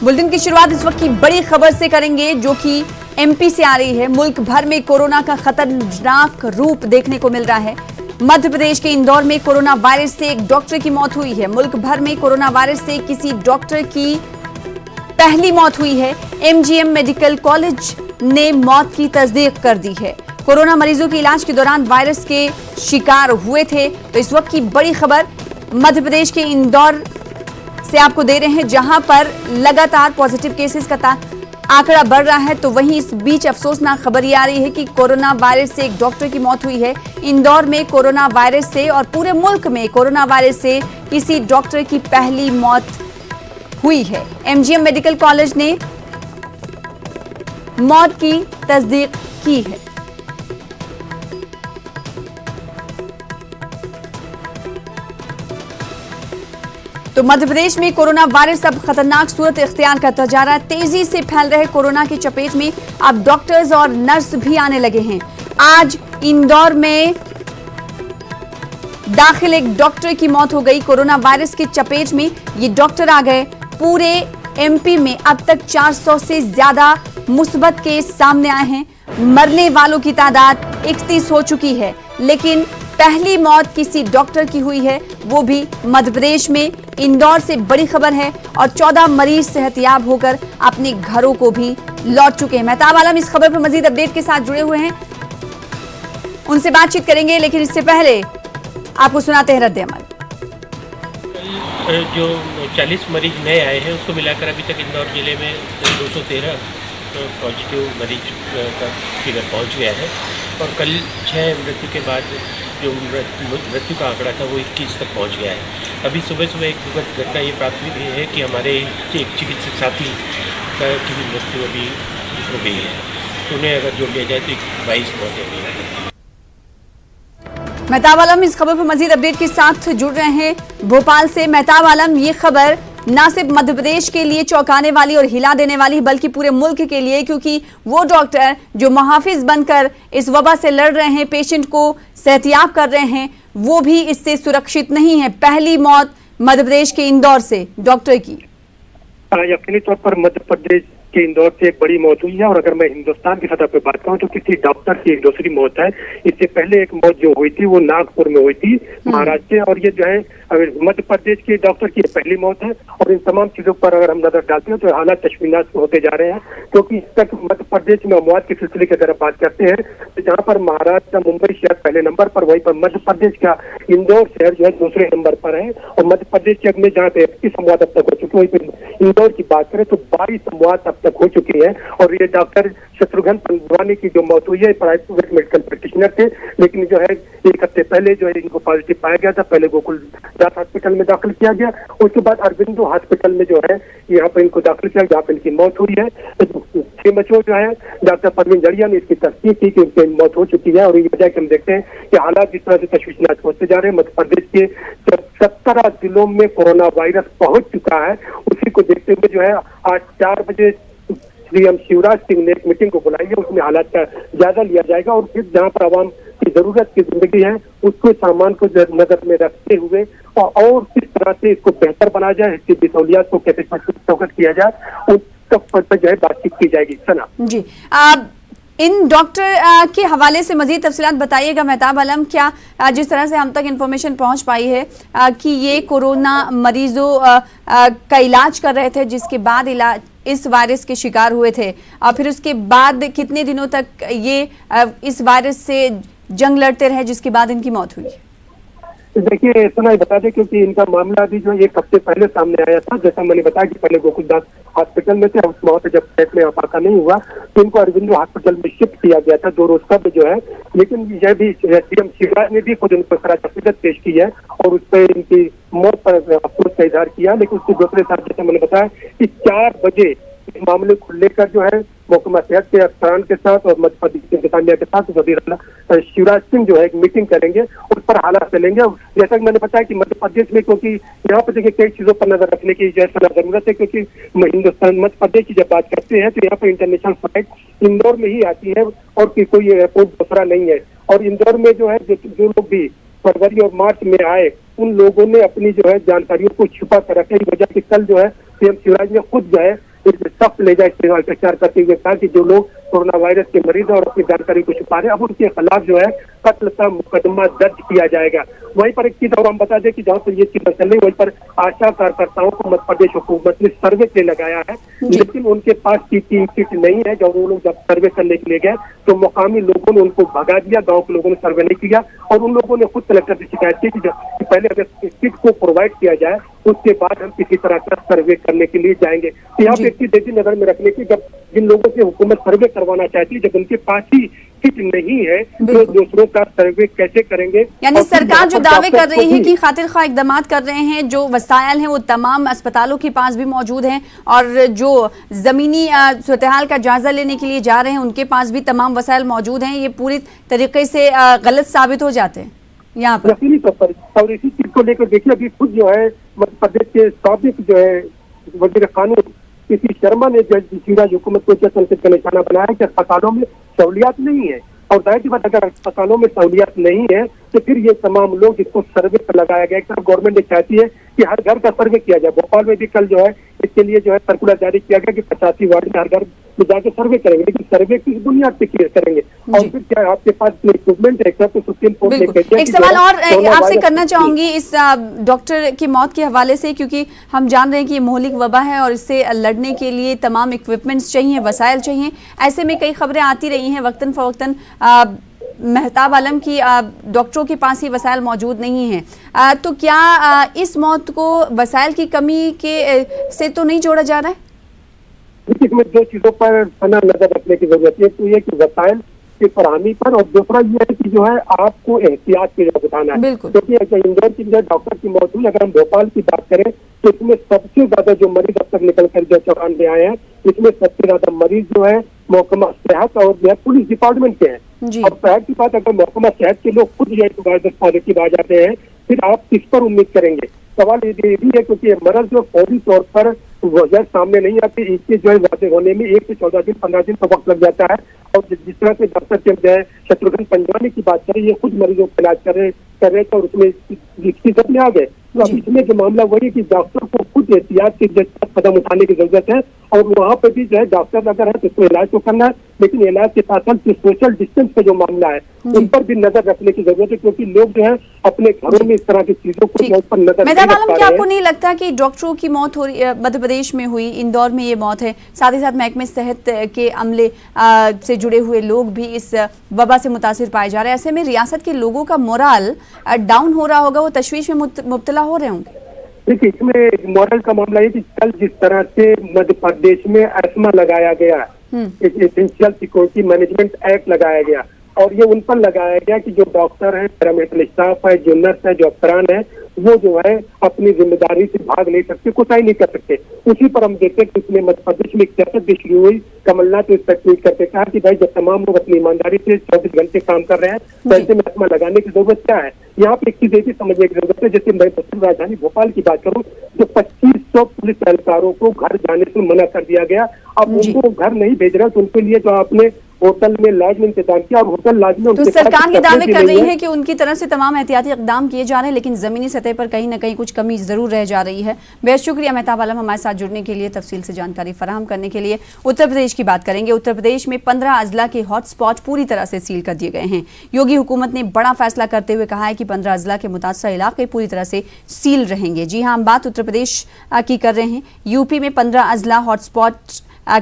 Bulletin की शुरुआत इस वक्त की बड़ी खबर से करेंगे जो कि एमपी से आ रही है। मुल्क भर में कोरोना का खतरनाक रूप देखने को मिल रहा है। मध्य प्रदेश के इंदौर में कोरोना वायरस से एक डॉक्टर की मौत हुई है। मुल्क भर में कोरोना वायरस से किसी डॉक्टर की पहली मौत हुई है। एमजीएम मेडिकल कॉलेज ने मौत की तस्दीक कर दी है। कोरोना मरीजों के इलाज के दौरान वायरस के शिकार हुए थे। तो इस वक्त की बड़ी खबर मध्य प्रदेश के इंदौर से आपको दे रहे हैं, जहां पर लगातार पॉजिटिव केसेस का आंकड़ा बढ़ रहा है। तो वहीं इस बीच अफसोसनाक खबर ये आ रही है कि कोरोना वायरस से एक डॉक्टर की मौत हुई है। इंदौर में कोरोना वायरस से और पूरे मुल्क में कोरोना वायरस से किसी डॉक्टर की पहली मौत हुई है। एमजीएम मेडिकल कॉलेज ने मौत की तस्दीक की है। तो मध्य प्रदेश में कोरोना वायरस अब खतरनाक सूरत इख्तियार करता जा रहा है। तेजी से फैल रहे कोरोना की चपेट में अब डॉक्टर्स और नर्स भी आने लगे हैं। आज इंदौर में दाखिल एक डॉक्टर की मौत हो गई। कोरोना वायरस की चपेट में ये डॉक्टर आ गए। पूरे एमपी में अब तक 400 से ज्यादा मुस्बत केस सामने आए हैं। मरने वालों की तादाद 31 हो चुकी है, लेकिन पहली मौत किसी डॉक्टर की हुई है, वो भी मध्य प्रदेश में। इंदौर से बड़ी खबर है और 14 मरीज सेहतयाब होकर अपने घरों को भी लौट चुके हैं। मेहताब आलम इस खबर पर मजीद अपडेट के साथ जुड़े हुए हैं, उनसे बातचीत करेंगे, लेकिन इससे पहले आपको सुनाते हैं रद्द-ए-अमल। जो 40 मरीज नए आए हैं उसको मिलाकर अभी तक इंदौर जिले में 213 पॉजिटिव मरीज का फिगर पहुंच गया है और कल 6 मृत्यु के बाद जो मृत्यु का आंकड़ा था वो 21 तक पहुंच गया है। अभी सुबह सुबह एक दुखद घटना ये प्राप्त हुई है कि हमारे एक चिकित्सक साथी की भी मृत्यु अभी हो गई है। तो उन्हें अगर जोड़ लिया जाए तो 22 मौतें हुई हैं। मेहताब आलम इस खबर पर मजीद अपडेट के साथ जुड़ रहे हैं भोपाल से। मेहताब आलम, ये खबर न सिर्फ मध्य प्रदेश के लिए चौंकाने वाली और हिला देने वाली, बल्कि पूरे मुल्क के लिए, क्योंकि वो डॉक्टर जो मुहाफिज बनकर इस वबा से लड़ रहे हैं, पेशेंट को सेहतयाब कर रहे हैं, वो भी इससे सुरक्षित नहीं है। पहली मौत मध्य प्रदेश के इंदौर से डॉक्टर की। यकीनी तौर पर मध्य प्रदेश के इंदौर से एक बड़ी मौत हुई है और अगर मैं हिंदुस्तान की सतह पे बात करूं तो किसी डॉक्टर की एक दूसरी मौत है। इससे पहले एक मौत जो हुई थी वो नागपुर में हुई थी, महाराष्ट्र से, और ये जो है मध्य प्रदेश के डॉक्टर की पहली मौत है। और इन तमाम चीजों पर अगर हम नजर डालते हैं तो हालात तशवीनाक होते जा रहे हैं, क्योंकि इस तक मध्य प्रदेश में अमवात के सिलसिले की अगर बात करते हैं तो जहाँ पर महाराष्ट्र मुंबई शहर पहले नंबर पर, वहीं पर मध्य प्रदेश का इंदौर शहर जो है दूसरे नंबर पर है। और मध्य प्रदेश के में जहाँ पे 21 अमवात अब तक हो चुकी है, वहीं पर इंदौर की बात करें तो 22 अमवात अब तक हो चुकी है। और ये डॉक्टर शत्रुघ्न पंजवानी की जो मौत हुई है, प्राइवेट मेडिकल प्रैक्टिशनर थे, लेकिन जो है एक हफ्ते पहले जो है इनको पॉजिटिव पाया गया था। पहले गोकुल दास हॉस्पिटल में दाखिल किया गया, उसके बाद अरविंदो हॉस्पिटल में जो है यहाँ पर इनको दाखिल किया, जहाँ पर इनकी मौत हुई है। सीएमएचओ जो है डॉक्टर परवीन जड़िया ने इसकी तस्दीक की कि उनकी मौत हो चुकी है। और ये वजह हम देखते हैं कि हालात जिस तरह से तशवीशनाक होते जा रहे हैं, मध्य प्रदेश के 17 जिलों में कोरोना वायरस पहुंच चुका है। उसी को देखते हुए जो है आज 4 बजे सीएम शिवराज सिंह ने एक मीटिंग को बुलाई है, उसमें हालात का जायजा लिया जाएगा और फिर जहां पर आवाम की जरूरत की जिंदगी है उसको सामान को नजर में रखते हुए और किस तरह से इसको बेहतर बनाया जाए, इसकी सहूलियात को कैसे चौकट किया जाए, उस तक पर जो है बातचीत की जाएगी। सना जी, इन डॉक्टर के हवाले से मजीद तफसीलात बताइएगा मेहताब आलम। क्या जिस तरह से हम तक इन्फॉर्मेशन पहुंच पाई है कि ये कोरोना मरीजों का इलाज कर रहे थे, जिसके बाद इस वायरस के शिकार हुए थे, और फिर उसके बाद कितने दिनों तक ये इस वायरस से जंग लड़ते रहे, जिसके बाद इनकी मौत हुई? देखिए, इतना ही बता दें क्योंकि इनका मामला अभी जो एक हफ्ते पहले सामने आया था। जैसा मैंने बताया कि पहले गोकुलदास हॉस्पिटल में थे, वहाँ पे जब पेट में अपाका नहीं हुआ तो इनको अरविंदो हॉस्पिटल में शिफ्ट किया गया था 2 रोज कब जो है। लेकिन यह भी सीएम शिवराज ने भी खुद उनको खराज अकीदत पेश की है और उस पर इनकी मौत पर अफसोस का इजहार किया। लेकिन उसके दूसरे साथ जैसे मैंने बताया कि 4 बजे इस मामले को लेकर जो है महकमा सेहत के अफसरान के साथ और मध्य प्रदेश के इंतजामिया के साथ वजीर शिवराज सिंह जो है एक मीटिंग करेंगे, उस पर हालात चलेंगे। जैसा कि मैंने बताया कि मध्य प्रदेश में, क्योंकि यहाँ पर देखिए कई चीजों पर नजर रखने की जरूरत है, क्योंकि हिंदुस्तान मध्य प्रदेश की जब बात करते हैं तो यहाँ पर इंटरनेशनल फ्लाइट इंदौर में ही आती है और कोई एयरपोर्ट दूसरा नहीं है। और इंदौर में जो है जो लोग भी फरवरी और मार्च में आए उन लोगों ने अपनी जो है जानकारियों को छुपा कर रखा। इस वजह से कल जो है सीएम शिवराज ने खुद जो है सख्त ले जाए प्रचार करते हुए कहा कि जो लोग कोरोना वायरस के मरीज और अपनी जानकारी को छुपा रहे हैं, अब उनके खिलाफ जो है कत्ल का मुकदमा दर्ज किया जाएगा। वहीं पर एक चीज और हम बता दें कि जहाँ पर ये चीज चल रही वहीं पर आशा कार्यकर्ताओं को मध्य प्रदेश हुकूमत ने सर्वे के लगाया है, लेकिन उनके पास पीपीई किट नहीं है। जब वो लोग जब सर्वे करने के लिए गए तो मुकामी लोगों ने उनको भगा दिया, गाँव के लोगों ने सर्वे नहीं किया और उन लोगों ने खुद कलेक्टर से शिकायत की कि पहले अगर किट को प्रोवाइड किया जाए उसके बाद हम किसी तरह का सर्वे करने के लिए जाएंगे। तो यहाँ पे एक चीज देखिए नजर में रखने की, जब जिन लोगों से हुकूमत सर्वे करवाना चाहती है, जब उनके पास ही किट नहीं है तो दूसरों का सर्वे कैसे करेंगे? यानी सरकार जो दावे कर रही है कि खातिर खा इकदाम कर रहे हैं, जो वसायल हैं वो तमाम अस्पतालों के पास भी मौजूद हैं और जो जमीनी सूरत-ए-हाल का जायजा लेने के लिए जा रहे हैं उनके पास भी तमाम वसायल मौजूद हैं, ये पूरी तरीके से गलत साबित हो जाते हैं यहाँ पर। यकीनी तौर पर और इसी चीज को लेकर देखिए अभी खुद जो है मध्य प्रदेश के साबिक जो है वजीर कानून पीसी शर्मा ने शिवराज हुकूमत को संसद का निशाना बनाया कि अस्पतालों में सहूलियात नहीं है और जाहिर सी बात अगर अस्पतालों में सहूलियात नहीं है तो फिर ये तमाम लोग जिसको सर्वे पर लगाया गया, एक तरफ गवर्नमेंट ने चाहती है कि हर घर का सर्वे किया जाए। भोपाल में भी कल जो है इसके लिए जो है सर्कुलर जारी किया गया कि 85 वार्ड में हर घर में जाकर सर्वे करेंगे, लेकिन सर्वे किस बुनियाद पे क्लियर करेंगे और फिर क्या आपके पास इक्विपमेंट है? तो सुप्रीम कोर्ट ने कह दिया। एक सवाल और आपसे करना चाहूंगी इस डॉक्टर की मौत के हवाले से, क्योंकि हम जान रहे हैं कि ये मोहलिक वबा है और इससे लड़ने के लिए तमाम इक्विपमेंट्स चाहिए, वसाइल चाहिए। ऐसे में कई खबरें आती रही हैं वक्तन फवक्तन मेहताब आलम की डॉक्टरों के पास ही वसाइल मौजूद नहीं है, तो क्या इस मौत को वसाइल की कमी के से तो नहीं जोड़ा जा रहा है? देखिए इसमें दो चीजों पर नजर रखने की जरूरत है, तो ये कि वसाइल की फरहमी पर और दूसरा ये है कि जो है आपको एहतियात की जरूरत उठाना है। क्योंकि इंदौर की जो डॉक्टर की मौत हुई, अगर हम भोपाल की बात करें तो इसमें सबसे ज्यादा जो मरीज अब तक निकल कर जो 94 आए हैं, इसमें सबसे ज्यादा मरीज जो है महकमा सेहत और पुलिस डिपार्टमेंट के हैं। और सेहत की बात अगर महकमा सेहत के लोग खुद जो है वायरस पॉजिटिव आ जाते हैं, फिर आप किस पर उम्मीद करेंगे? सवाल ये भी है क्योंकि मरज जो फौरी तौर पर वजह सामने नहीं आती, इसके जो है वादे होने में 1 से 14 दिन 15 दिन तो वक्त लग जाता है। और जिस तरह से डॉक्टर जो है शत्रुघ्न पंजवानी की बात करें, ये खुद मरीजों का इलाज कर रहे थे और उसमें इसकी में आ गए। तो अब इसमें जो मामला वही है कि डॉक्टर को खुद एहतियात के कदम उठाने की जरूरत है और वहाँ पे भी जो है डॉक्टर अगर है तो उसको इलाज तो करना है, लेकिन इलाज के साथ साथ सोशल डिस्टेंस का जो मामला है उन पर भी नजर रखने की जरूरत है, क्योंकि लोग जो है अपने घरों में इस तरह की चीजों को पर नजर नहीं रख पा रहे हैं। आपको नहीं लगता कि डॉक्टरों की मौत हो रही मध्य प्रदेश में हुई, इंदौर में ये मौत है, साथ ही साथ महकमे सेहत के अमले से जुड़े हुए लोग भी इस वबा से मुतासिर पाए जा रहे हैं, ऐसे में रियासत के लोगों का मोरल डाउन हो रहा होगा, वो तशवीश में मुब्तला हो रहे होंगे? देखिए इसमें मॉरल का मामला है कि कल जिस तरह से मध्य प्रदेश में एस्मा लगाया गया, एसेंशियल सिक्योरिटी मैनेजमेंट एक्ट लगाया गया और ये उन पर लगाया गया कि जो डॉक्टर है, पैरामेडिकल स्टाफ है, जो नर्स है, जो अफसरान है, वो जो है अपनी जिम्मेदारी से भाग नहीं सकते, कुछ नहीं कर सकते। उसी पर हम देखते हैं कि इसमें मध्य प्रदेश में एक सियासत भी शुरू हुई। कमलनाथ इस पर ट्वीट करके कहा कि भाई जब तमाम लोग अपनी ईमानदारी से 24 घंटे काम कर रहे हैं तो ऐसे में एस्मा लगाने की जरूरत क्या है? यहाँ पे एक चीज ये भी समझने की जरूरत है, जैसे मैं राजधानी भोपाल की बात करूँ तो 2500 पुलिस एहलकारों को घर जाने से मना कर दिया गया। अब उनको घर नहीं भेज रहा तो उनके लिए जो आपने होटल में लॉज में इंतजाम किया और होटल लॉज में तो सरकार ये दावे कर रही है कि उनकी तरफ से तमाम एहतियाती इकदाम किए जा रहे हैं, लेकिन जमीनी सतह पर कहीं ना कहीं कुछ कमी जरूर रह जा रही है। बेहद शुक्रिया मेहताब आलम हमारे साथ जुड़ने के लिए, तफसील से जानकारी फराहम करने के लिए। उत्तर प्रदेश की बात करेंगे। उत्तर प्रदेश में 15 अजला के हॉटस्पॉट पूरी तरह से सील कर दिए गए हैं। योगी हुकूमत ने बड़ा फैसला करते हुए कहा है कि 15 अजला के मुतासर इलाके पूरी तरह से सील रहेंगे। जी हाँ, हम बात उत्तर प्रदेश की कर रहे हैं। यूपी में 15 अजला हॉटस्पॉट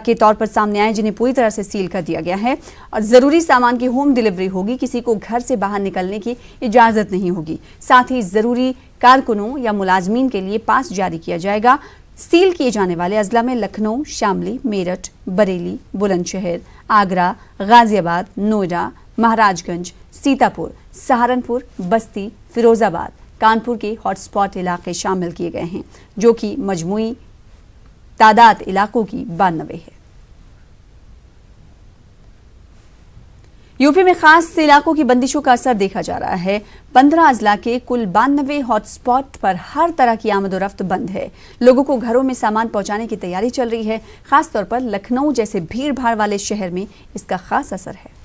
के तौर पर सामने आए जिन्हें पूरी तरह से सील कर दिया गया है और जरूरी सामान की होम डिलीवरी होगी, किसी को घर से बाहर निकलने की इजाजत नहीं होगी। साथ ही जरूरी कारकुनों या मुलाजमीन के लिए पास जारी किया जाएगा। सील किए जाने वाले अजला में लखनऊ, शामली, मेरठ, बरेली, बुलंदशहर, आगरा, गाजियाबाद, नोएडा, महाराजगंज, सीतापुर, सहारनपुर, बस्ती, फिरोजाबाद, कानपुर के हॉटस्पॉट इलाके शामिल किए गए हैं, जो कि मजमूई तादाद इलाकों की 92 है। यूपी में खास इलाकों की बंदिशों का असर देखा जा रहा है। 15 अजला के कुल 92 हॉटस्पॉट पर हर तरह की आमदोरफ्त बंद है। लोगों को घरों में सामान पहुंचाने की तैयारी चल रही है। खासतौर पर लखनऊ जैसे भीड़ भाड़ वाले शहर में इसका खास असर है।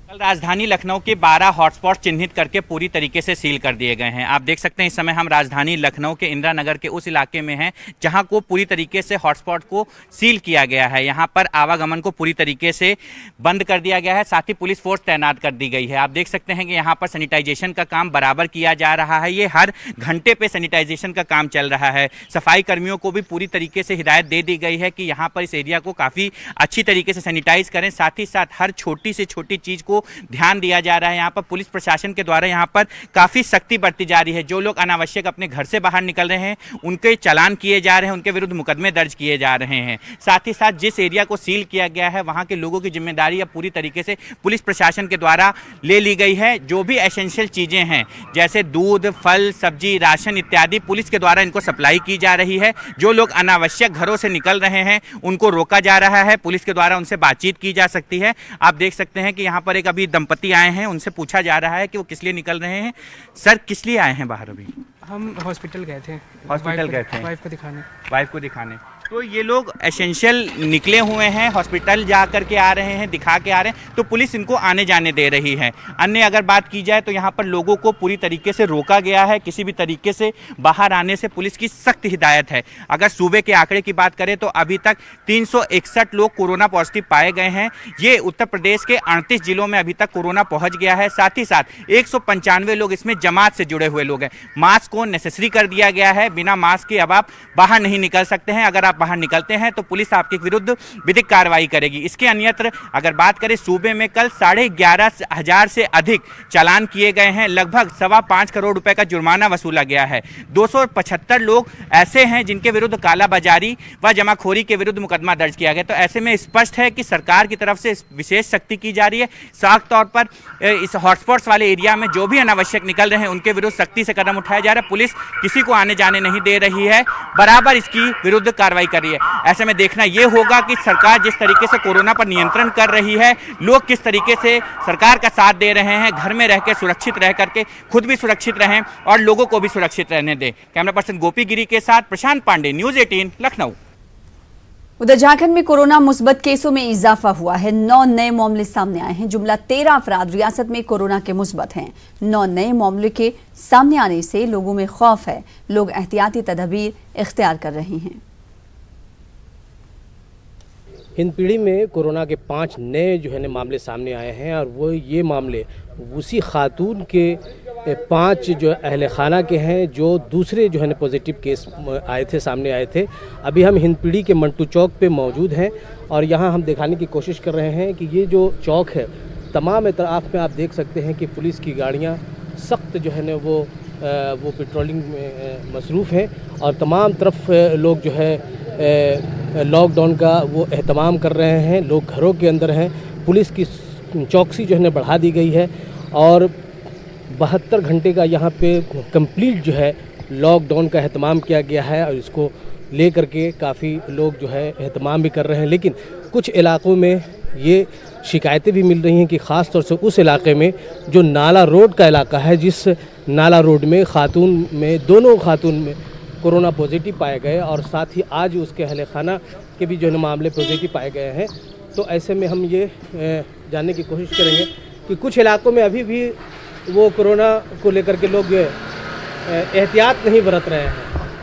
कल राजधानी लखनऊ के 12 हॉटस्पॉट चिन्हित करके पूरी तरीके से सील कर दिए गए हैं। आप देख सकते हैं इस समय हम राजधानी लखनऊ के इंदिरा नगर के उस इलाके में हैं जहां को पूरी तरीके से हॉटस्पॉट को सील किया गया है। यहां पर आवागमन को पूरी तरीके से बंद कर दिया गया है, साथ ही पुलिस फोर्स तैनात कर दी गई है। आप देख सकते हैं कि यहाँ पर सैनिटाइजेशन का काम बराबर किया जा रहा है। ये हर घंटे पे सैनिटाइजेशन का काम चल रहा है। सफाई कर्मियों को भी पूरी तरीके से हिदायत दे दी गई है कि यहाँ पर इस एरिया को काफ़ी अच्छी तरीके से सैनिटाइज करें। साथ ही साथ हर छोटी से छोटी चीज़ को ध्यान दिया जा रहा है। यहाँ पर पुलिस प्रशासन के द्वारा यहाँ पर काफ़ी सख्ती बरती जा रही है। जो लोग अनावश्यक अपने घर से बाहर निकल रहे हैं उनके चालान किए जा रहे हैं, उनके विरुद्ध मुकदमे दर्ज किए जा रहे हैं। साथ ही साथ जिस एरिया को सील किया गया है वहाँ के लोगों की जिम्मेदारी अब पूरी तरीके से पुलिस प्रशासन के द्वारा ले ली गई है। जो भी एसेंशियल चीज़ें हैं जैसे दूध, फल, सब्जी, राशन इत्यादि पुलिस के द्वारा इनको सप्लाई की जा रही है। जो लोग अनावश्यक घरों से निकल रहे हैं उनको रोका जा रहा है, पुलिस के द्वारा उनसे बातचीत की जा सकती है। आप देख सकते हैं कि यहाँ पर एक अभी दंपति आए हैं, उनसे पूछा जा रहा है कि वो किस लिए निकल रहे हैं। सर, किस लिए आए हैं बाहर? अभी हम हॉस्पिटल गए थे। हॉस्पिटल गए थे वाइफ को दिखाने। तो ये लोग एसेंशियल निकले हुए हैं, हॉस्पिटल जा कर के आ रहे हैं, दिखा के आ रहे हैं, तो पुलिस इनको आने जाने दे रही है। अन्य अगर बात की जाए तो यहाँ पर लोगों को पूरी तरीके से रोका गया है। किसी भी तरीके से बाहर आने से पुलिस की सख्त हिदायत है। अगर सूबे के आंकड़े की बात करें तो अभी तक 361 लोग कोरोना पॉजिटिव पाए गए हैं। ये उत्तर प्रदेश के 38 जिलों में अभी तक कोरोना पहुँच गया है। साथ ही साथ 195 लोग इसमें जमात से जुड़े हुए लोग हैं। मास्क को नेसेसरी कर दिया गया है। बिना मास्क के अब आप बाहर नहीं निकल सकते हैं। अगर आप बाहर निकलते हैं तो पुलिस आपके विरुद्ध विधिक कार्रवाई करेगी। इसके अन्यत्र अगर बात करें, सूबे में कल 11,500 से अधिक चालान किए गए हैं। लगभग 5.25 करोड़ रुपए का जुर्माना वसूला गया है। 275 लोग ऐसे हैं जिनके विरुद्ध कालाबाजारी व जमाखोरी के विरुद्ध मुकदमा दर्ज किया गया। तो ऐसे में स्पष्ट है कि सरकार की तरफ से विशेष सख्ती की जा रही है। साफ तौर पर इस हॉटस्पॉट्स वाले एरिया में जो भी अनावश्यक निकल रहे हैं उनके विरुद्ध सख्ती से कदम उठाया जा रहा है। पुलिस किसी को आने जाने नहीं दे रही है, बराबर इसकी विरुद्ध कार्रवाई कर रही है। ऐसे में देखना यह होगा कि सरकार जिस तरीके से कोरोना पर नियंत्रण कर रही है, लोग किस तरीके से सरकार का साथ दे रहे हैं। घर में रहकर सुरक्षित रह करके खुद भी सुरक्षित रहें और लोगों को भी सुरक्षित रहने दें। कैमरा पर्सन गोपी गिरी के साथ प्रशांत पांडे, न्यूज़ 18 लखनऊ। उधर झारखंड में कोरोना मुस्बत केसों में इजाफा हुआ है। 9 नए मामले सामने आए हैं। जुमला 13 अफराद रियासत में कोरोना के मुस्बत हैं। 9 नए मामले के सामने आने से लोगों में खौफ है। लोग एहतियाती तदबीर इख्तियार कर रहे हैं। हिंदपीढ़ी में कोरोना के 5 नए मामले सामने आए हैं और वो ये मामले उसी खातून के 5 अहल खाना के हैं जो दूसरे पॉजिटिव केस सामने आए थे। अभी हम हिंदपीढ़ी के मंटू चौक पे मौजूद हैं और यहाँ हम दिखाने की कोशिश कर रहे हैं कि ये जो चौक है, तमाम इतराफ़ में आप देख सकते हैं कि पुलिस की गाड़ियाँ सख्त वो पेट्रोलिंग में मसरूफ़ हैं और तमाम तरफ लोग लॉकडाउन का वो एहतमाम कर रहे हैं। लोग घरों के अंदर हैं। पुलिस की चौकसी बढ़ा दी गई है और 72 घंटे का यहाँ पे कंप्लीट लॉकडाउन का एहतमाम किया गया है और इसको ले करके काफ़ी लोग एहतमाम भी कर रहे हैं। लेकिन कुछ इलाक़ों में ये शिकायतें भी मिल रही हैं कि ख़ास तौर से उस इलाके में जो नाला रोड का इलाका है, जिस नाला रोड में दोनों खातून में कोरोना पॉजिटिव पाए गए और साथ ही आज उसके अहले खाना के भी मामले पॉजिटिव पाए गए हैं। तो ऐसे में हम ये जानने की कोशिश करेंगे कि कुछ इलाकों में अभी भी वो कोरोना को लेकर के लोग एहतियात नहीं बरत रहे हैं।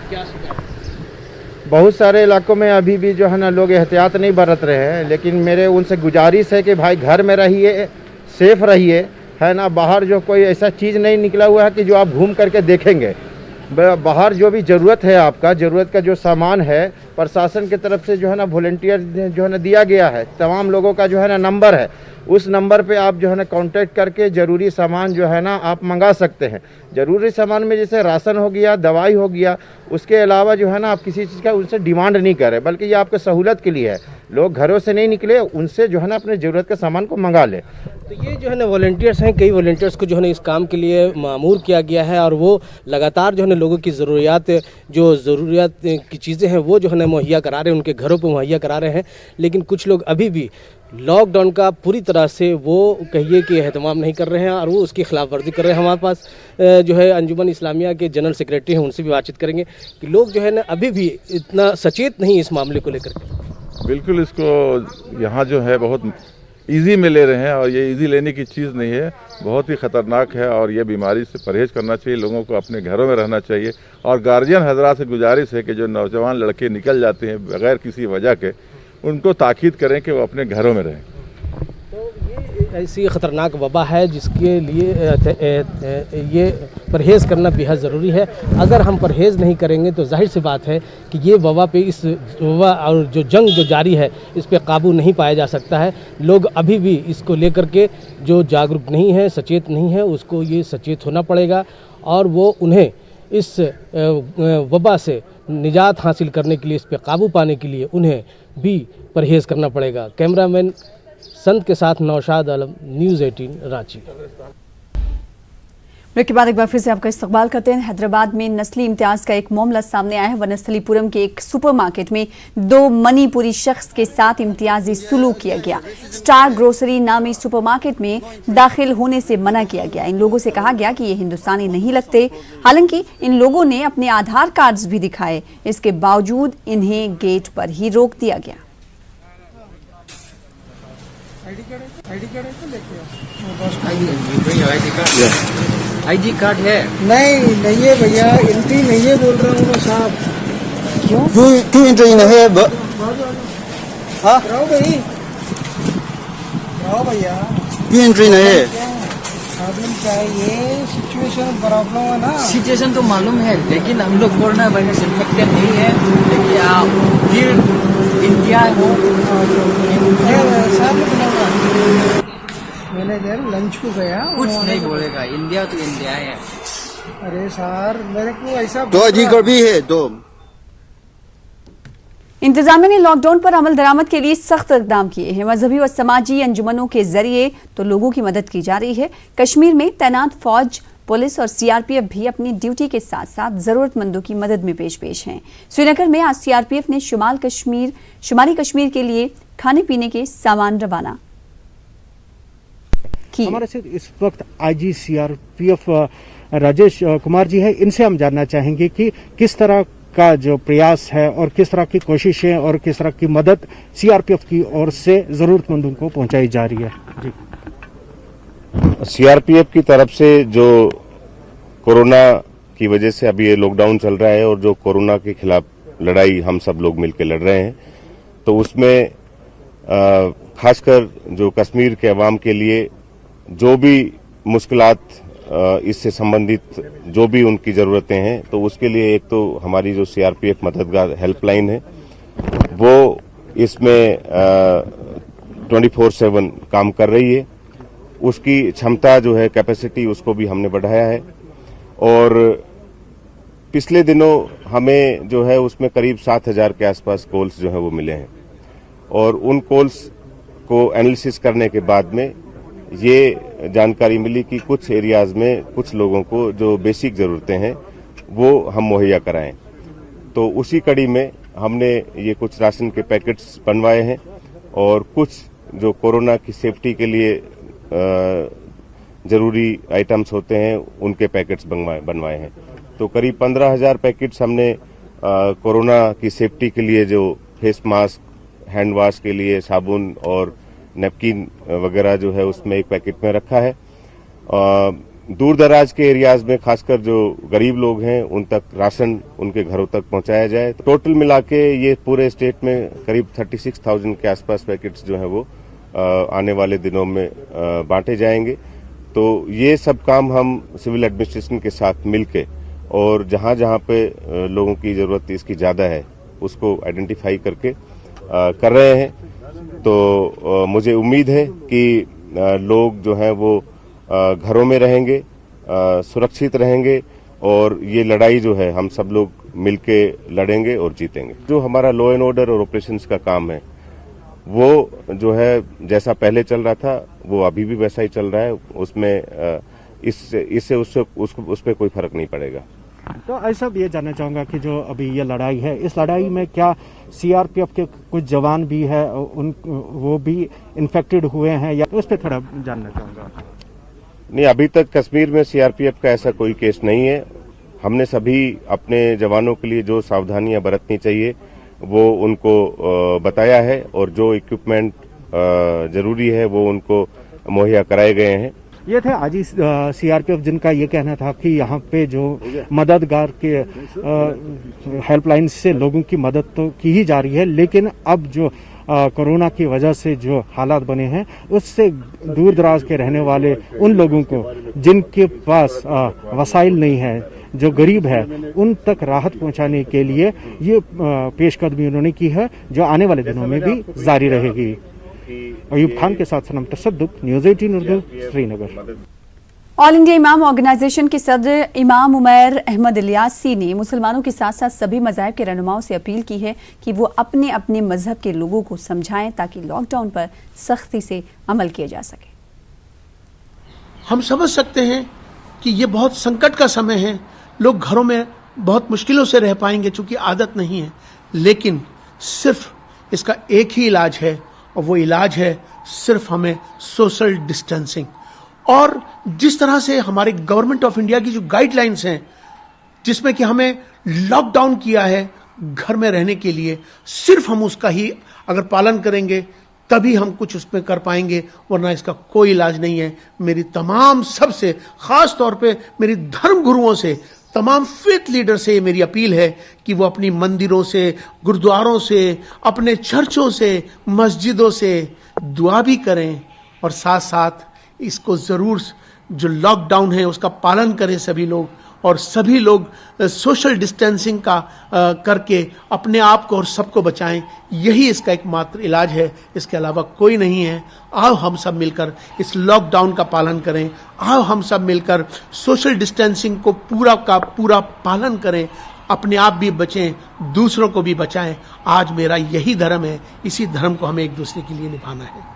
क्या शिकायत? बहुत सारे इलाकों में अभी भी लोग एहतियात नहीं बरत रहे हैं, लेकिन मेरे उनसे गुजारिश है कि भाई घर में रहिए, सेफ रहिए, है ना। बाहर जो कोई ऐसा चीज़ नहीं निकला हुआ है कि जो आप घूम करके देखेंगे। बाहर जो भी ज़रूरत है, आपका ज़रूरत का जो सामान है, प्रशासन की तरफ से वॉलंटियर दिया गया है। तमाम लोगों का नंबर है, उस नंबर पे आप कांटेक्ट करके ज़रूरी सामान आप मंगा सकते हैं। ज़रूरी सामान में जैसे राशन हो गया, दवाई हो गया, उसके अलावा आप किसी चीज़ का उनसे डिमांड नहीं करें, बल्कि ये आपके सहूलत के लिए है। लोग घरों से नहीं निकले, उनसे अपने ज़रूरत के सामान को मंगा ले। तो ये वॉलंटियर्स हैं, कई वॉलंटियर्स को इस काम के लिए मामूर किया गया है और वो लगातार लोगों की ज़रूरियात की चीज़ें हैं वो मुहैया करा रहे हैं, उनके घरों पर मुहैया करा रहे हैं। लेकिन कुछ लोग अभी भी लॉकडाउन का पूरी तरह से वो कहिए कि एहतमाम नहीं कर रहे हैं और वो उसकी खिलाफ वर्जी कर रहे हैं। हमारे पास अंजुमन इस्लामिया के जनरल सेक्रेटरी हैं, उनसे भी बातचीत करेंगे कि लोग अभी भी इतना सचेत नहीं इस मामले को लेकर। बिल्कुल, इसको यहाँ बहुत इजी में ले रहे हैं और ये इजी लेने की चीज़ नहीं है, बहुत ही ख़तरनाक है और ये बीमारी से परहेज़ करना चाहिए। लोगों को अपने घरों में रहना चाहिए और गार्जियन हजरात से गुजारिश है कि जो नौजवान लड़के निकल जाते हैं बगैर किसी वजह के, उनको ताकीद करें कि वो अपने घरों में रहें। ऐसी ख़तरनाक वबा है जिसके लिए ये परहेज़ करना बेहद ज़रूरी है। अगर हम परहेज़ नहीं करेंगे तो जाहिर सी बात है कि ये वबा पे इस वबा और जो जंग जो जारी है इस पे काबू नहीं पाया जा सकता है। लोग अभी भी इसको लेकर के जो जागरूक नहीं है, सचेत नहीं है, उसको ये सचेत होना पड़ेगा और वो उन्हें इस वबा से निजात हासिल करने के लिए, इस पे काबू पाने के लिए उन्हें भी परहेज़ करना पड़ेगा। कैमरामैन संत के साथ नौशाद आलम, न्यूज़ 18 रांची। ब्रेक के बाद एक बार फिर से आपका इस्तकबाल करते हैं। हैदराबाद में नस्ली इम्तियाज का एक मामला सामने आया है। वनस्थलीपुरम के एक सुपरमार्केट में 2 मणिपुरी शख्स के साथ इम्तियाजी सुलूक किया गया। स्टार ग्रोसरी नामी सुपरमार्केट में दाखिल होने से मना किया गया। इन लोगों से कहा गया कि ये हिंदुस्तानी नहीं लगते। हालांकि इन लोगों ने अपने आधार कार्ड्स भी दिखाए, इसके बावजूद इन्हें गेट पर ही रोक दिया गया। आईडी कार्ड है? नहीं है भैया, एंट्री नहीं है बोल रहा हूँ मैं साहब। क्यों एंट्री नहीं है? हाँ भाई, भैया क्यों एंट्री नहीं है? प्रॉब्लम क्या है? ये सिचुएशन प्रॉब्लम है ना। सिचुएशन तो मालूम है, लेकिन हम लोग कोरोना वायरस इन्फेक्टेड नहीं है। लेकिन आप फिर इंडिया हो, मैंने देर लंच को गया, कुछ नहीं बोलेगा। इंडिया तो इंडिया है। अरे सर, मेरे को ऐसा तो अधिकार भी है। तो इंतजामिया ने लॉकडाउन पर अमल दरामद के लिए सख्त इकदाम किए हैं। मजहबी और समाजी अंजुमनों के जरिए तो लोगों की मदद की जा रही है। कश्मीर में तैनात फौज, पुलिस और सीआरपीएफ भी अपनी ड्यूटी के साथ साथ जरूरतमंदों की मदद में पेश हैं। श्रीनगर में आज सीआरपीएफ ने शुमाली कश्मीर के लिए खाने पीने के सामान रवाना किए। हमारे साथ इस वक्त आईजी सीआरपीएफ राजेश कुमार जी है। इनसे हम जानना चाहेंगे कि किस तरह का जो प्रयास है और किस तरह की कोशिशें और किस तरह की मदद सीआरपीएफ की ओर से जरूरतमंदों को पहुंचाई जा रही है। जी, सीआरपीएफ की तरफ से जो कोरोना की वजह से अभी ये लॉकडाउन चल रहा है और जो कोरोना के खिलाफ लड़ाई हम सब लोग मिलकर लड़ रहे हैं, तो उसमें खासकर जो कश्मीर के अवाम के लिए जो भी मुश्किलात इससे संबंधित जो भी उनकी ज़रूरतें हैं, तो उसके लिए एक तो हमारी जो सीआरपीएफ मददगार हेल्पलाइन है वो इसमें 24/7 काम कर रही है। उसकी क्षमता जो है, कैपेसिटी, उसको भी हमने बढ़ाया है। और पिछले दिनों हमें जो है उसमें करीब 7,000 के आसपास कॉल्स जो है वो मिले हैं और उन कॉल्स को एनालिसिस करने के बाद में ये जानकारी मिली कि कुछ एरियाज में कुछ लोगों को जो बेसिक ज़रूरतें हैं वो हम मुहैया कराएं। तो उसी कड़ी में हमने ये कुछ राशन के पैकेट्स बनवाए हैं और कुछ जो कोरोना की सेफ्टी के लिए ज़रूरी आइटम्स होते हैं उनके पैकेट्स बनवाए हैं। तो करीब 15,000 पैकेट्स हमने कोरोना की सेफ्टी के लिए, जो फेस मास्क, हैंड वॉश के लिए साबुन और नैपकिन वगैरह जो है उसमें एक पैकेट में रखा है। दूर दराज के एरियाज में खासकर जो गरीब लोग हैं उन तक राशन उनके घरों तक पहुंचाया जाए। तो टोटल मिला के ये पूरे स्टेट में करीब 36,000 के आसपास पैकेट्स जो है वो आने वाले दिनों में बांटे जाएंगे। तो ये सब काम हम सिविल एडमिनिस्ट्रेशन के साथ मिलके और जहां जहां पे लोगों की ज़रूरत इसकी ज़्यादा है उसको आइडेंटिफाई करके कर रहे हैं। तो मुझे उम्मीद है कि लोग जो हैं वो घरों में रहेंगे, सुरक्षित रहेंगे और ये लड़ाई जो है हम सब लोग मिलके लड़ेंगे और जीतेंगे। जो हमारा लॉ एंड ऑर्डर और ऑपरेशंस का काम है वो जो है जैसा पहले चल रहा था वो अभी भी वैसा ही चल रहा है। उसमें इससे उस पर कोई फर्क नहीं पड़ेगा। तो ऐसा भी ये जानना चाहूँगा कि जो अभी ये लड़ाई है, इस लड़ाई में क्या सीआरपीएफ के कुछ जवान भी है वो भी इन्फेक्टेड हुए हैं या उस पर थोड़ा जानना चाहूँगा। नहीं, अभी तक कश्मीर में सीआरपीएफ का ऐसा कोई केस नहीं है। हमने सभी अपने जवानों के लिए जो सावधानियां बरतनी चाहिए वो उनको बताया है और जो इक्विपमेंट जरूरी है वो उनको मुहैया कराए गए हैं। ये थे आज ही सीआरपीएफ जिनका ये कहना था कि यहाँ पे जो मददगार के हेल्पलाइन से लोगों की मदद तो की ही जा रही है, लेकिन अब जो कोरोना की वजह से जो हालात बने हैं उससे दूर दराज के रहने वाले उन लोगों को जिनके पास वसाइल नहीं है, जो गरीब है, उन तक राहत पहुंचाने के लिए ये पेशकदमी उन्होंने की है, जो आने वाले दिनों में भी जारी रहेगी। अयूब खान के साथ Sanam Tasadduq, news 18 Urdu, Srinagar. All India Imam organization के सदर इमाम उमैर अहमद इलियासी ने मुसलमानों के साथ साथ सभी मज़ाहिब के रहनुमाओं से अपील की है कि वो अपने अपने मजहब के लोगों को समझाएं ताकि लॉकडाउन पर सख्ती से अमल किया जा सके। हम समझ सकते हैं कि ये बहुत संकट का समय है, लोग घरों में बहुत मुश्किलों से रह पाएंगे चूंकि आदत नहीं है, लेकिन सिर्फ इसका एक ही इलाज है और वो इलाज है सिर्फ हमें सोशल डिस्टेंसिंग। और जिस तरह से हमारे गवर्नमेंट ऑफ इंडिया की जो गाइडलाइंस हैं जिसमें कि हमें लॉकडाउन किया है घर में रहने के लिए, सिर्फ हम उसका ही अगर पालन करेंगे तभी हम कुछ उसमें कर पाएंगे, वरना इसका कोई इलाज नहीं है। मेरी तमाम सबसे खास तौर पे मेरी धर्म गुरुओं से, तमाम फेथ लीडर से मेरी अपील है कि वो अपनी मंदिरों से, गुरुद्वारों से, अपने चर्चों से, मस्जिदों से दुआ भी करें और साथ साथ इसको जरूर जो लॉकडाउन है उसका पालन करें सभी लोग, और सभी लोग सोशल डिस्टेंसिंग का करके अपने आप को और सबको बचाएं। यही इसका एकमात्र इलाज है, इसके अलावा कोई नहीं है। आओ हम सब मिलकर इस लॉकडाउन का पालन करें, आओ हम सब मिलकर सोशल डिस्टेंसिंग को पूरा का पूरा पालन करें, अपने आप भी बचें, दूसरों को भी बचाएं। आज मेरा यही धर्म है, इसी धर्म को हमें एक दूसरे के लिए निभाना है।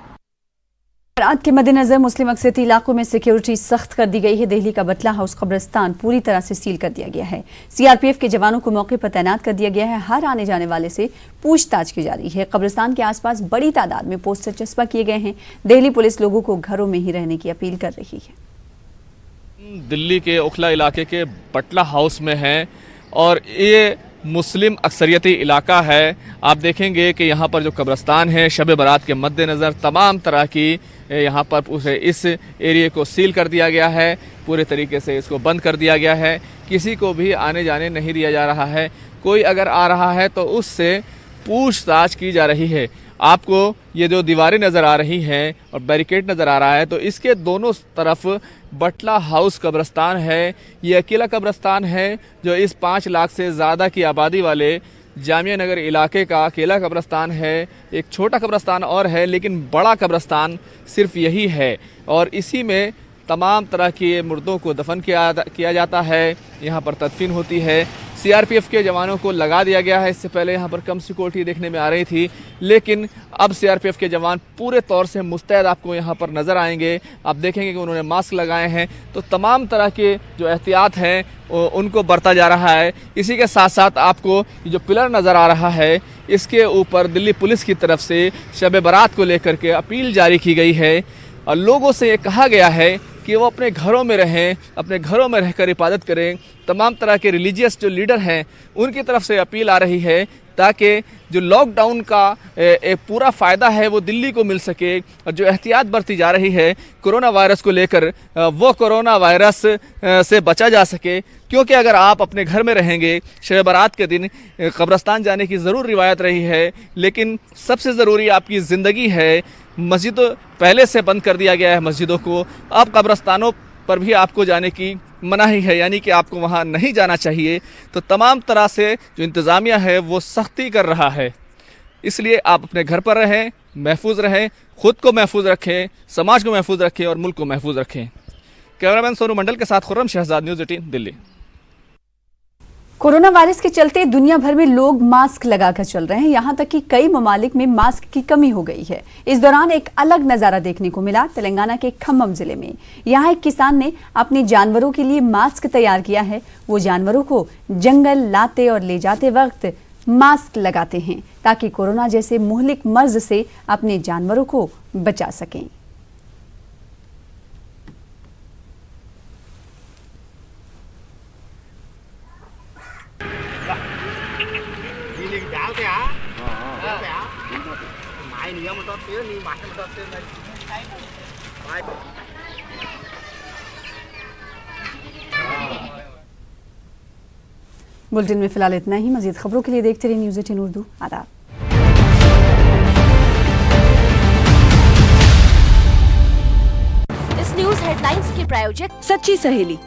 रात के मद्देनजर मुस्लिम अक्सरियती इलाकों में सिक्योरिटी सख्त कर दी गई है। दिल्ली का बटला हाउस कब्रिस्तान पूरी तरह से सील कर दिया गया है। सीआरपीएफ के जवानों को मौके पर तैनात कर दिया गया है। हर आने जाने वाले से पूछताछ की जा रही है। कब्रिस्तान के आसपास बड़ी तादाद में पोस्टर चस्पा किए गए हैं। दिल्ली पुलिस लोगों को घरों में ही रहने की अपील कर रही है। दिल्ली के ओखला इलाके के बटला हाउस में है और ये मुस्लिम अक्सरियती इलाका है। आप देखेंगे कि यहाँ पर जो कब्रिस्तान है, शब बारात के मद्देनज़र तमाम तरह की यहाँ पर इस एरिया को सील कर दिया गया है, पूरे तरीके से इसको बंद कर दिया गया है। किसी को भी आने जाने नहीं दिया जा रहा है। कोई अगर आ रहा है तो उससे पूछताछ की जा रही है। आपको ये जो दीवारें नज़र आ रही हैं और बैरिकेड नज़र आ रहा है, तो इसके दोनों तरफ बटला हाउस कब्रिस्तान है। ये अकेला कब्रिस्तान है जो इस 5 लाख से ज़्यादा की आबादी वाले जामिया नगर इलाके का अकेला कब्रिस्तान है। एक छोटा कब्रिस्तान और है, लेकिन बड़ा कब्रिस्तान सिर्फ यही है और इसी में तमाम तरह के मुर्दों को दफन किया जाता है। यहाँ पर तदफीन होती है। सीआरपीएफ के जवानों को लगा दिया गया है। इससे पहले यहाँ पर कम सिक्योरिटी देखने में आ रही थी, लेकिन अब सीआरपीएफ के जवान पूरे तौर से मुस्तैद आपको यहाँ पर नज़र आएंगे। आप देखेंगे कि उन्होंने मास्क लगाए हैं, तो तमाम तरह के जो एहतियात हैं उनको बरता जा रहा है। इसी के साथ साथ आपको जो पिलर नज़र आ रहा है, इसके ऊपर दिल्ली पुलिस की तरफ से शब बारात को लेकर के अपील जारी की गई है और लोगों से ये कहा गया है कि वो अपने घरों में रहें, अपने घरों में रहकर इबादत करें। तमाम तरह के रिलीजियस जो लीडर हैं उनकी तरफ से अपील आ रही है ताकि जो लॉकडाउन का एक पूरा फ़ायदा है वो दिल्ली को मिल सके और जो एहतियात बरती जा रही है कोरोना वायरस को लेकर, वो कोरोना वायरस से बचा जा सके। क्योंकि अगर आप अपने घर में रहेंगे, शब बारात के दिन कब्रिस्तान जाने की ज़रूर रिवायत रही है, लेकिन सबसे ज़रूरी आपकी ज़िंदगी है। मस्जिदों पहले से बंद कर दिया गया है मस्जिदों को, अब कब्रिस्तानों पर भी आपको जाने की मनाही है, यानी कि आपको वहाँ नहीं जाना चाहिए। तो तमाम तरह से जो इंतज़ामिया है वो सख्ती कर रहा है। इसलिए आप अपने घर पर रहें, महफूज रहें, खुद को महफूज रखें, समाज को महफूज रखें और मुल्क को महफूज रखें। कैमरामैन सोनू मंडल के साथ Khurram Shahzad, news 18 Delhi. Corona virus के चलते दुनिया भर में लोग मास्क लगाकर चल रहे हैं। यहां तक कि कई ममालिक में मास्क की कमी हो गई है। इस दौरान एक अलग नजारा देखने को मिला तेलंगाना के खम्मम जिले में। यहां एक किसान ने अपने जानवरों के लिए मास्क तैयार किया है। वो जानवरों को जंगल लाते और ले जाते वक्त मास्क लगाते हैं ताकि कोरोना जैसे मुहलिक मर्ज से अपने जानवरों को बचा सकें। बुलेटिन में फिलहाल इतना ही। मजीद खबरों के लिए देखते रहिए न्यूज़ 18 उर्दू। आदाब। इस न्यूज हेडलाइंस के प्रायोजक सच्ची सहेली।